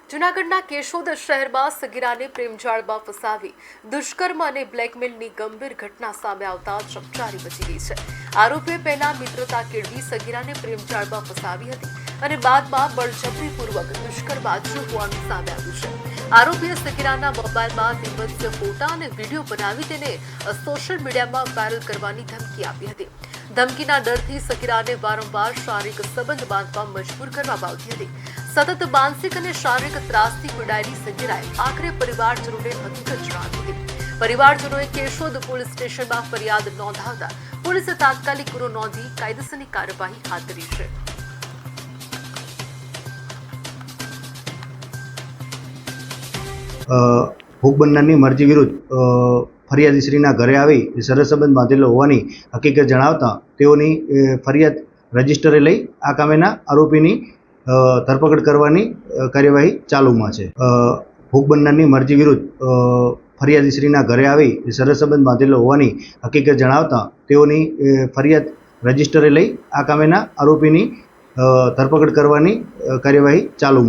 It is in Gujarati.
જૂનાગઢના કેશોદ શહેરમાં સગીરાને પ્રેમજાળમાં ફસાવી દુષ્કર્મ અને બ્લેકમેલની ગંભીર ઘટના સામે આવતા ચકચારી મચી ગઈ છે। આરોપીએ પહેલા મિત્રતા કેળવી સગીરાને પ્રેમજાળમાં ફસાવી હતી અને બાદમાં બળજબરીપૂર્વક દુષ્કર્મ આચર્યું હોવાનું સામે આવ્યું છે। આરોપીએ સગીરાના મોબાઈલમાં બીભત્સ ફોટા અને વિડીયો બનાવી તેને સોશિયલ મીડિયામાં વાયરલ કરવાની ધમકી આપી હતી। ધમકીના ડરથી સગીરાને વારંવાર શારીરિક સંબંધ બાંધવા મજબૂર કરવામાં આવતી હતી। સતત માનસિક અને શારીરિક ત્રાસથી પીડાયેલી સગીરાએ આખરે પરિવારજનોને હકીકત જણાવી હતી। પરિવારજનોએ કેશોદ પોલીસ સ્ટેશનમાં ફરિયાદ નોંધાવતા પોલીસે તાત્કાલિક ગુનો નોંધી કાયદેસરની કાર્યવાહી હાથ ધરી છે। ભોગ બનનારની મરજી વિરુદ્ધ ફરિયાદીશ્રીના ઘરે આવી સરસ સંબંધ બાંધેલો હોવાની હકીકત જણાવતા તેઓની ફરિયાદ રજીસ્ટરે લઈ આ કામેના આરોપીની ધરપકડ કરવાની કાર્યવાહી ચાલુમાં છે। ભોગ બનનારની મરજી વિરુદ્ધ ફરિયાદીશ્રીના ઘરે આવી સરસ સંબંધ બાંધેલો હોવાની હકીકત જણાવતા તેઓની ફરિયાદ રજીસ્ટરે લઈ આ કામેના આરોપીની ધરપકડ કરવાની કાર્યવાહી ચાલુમાં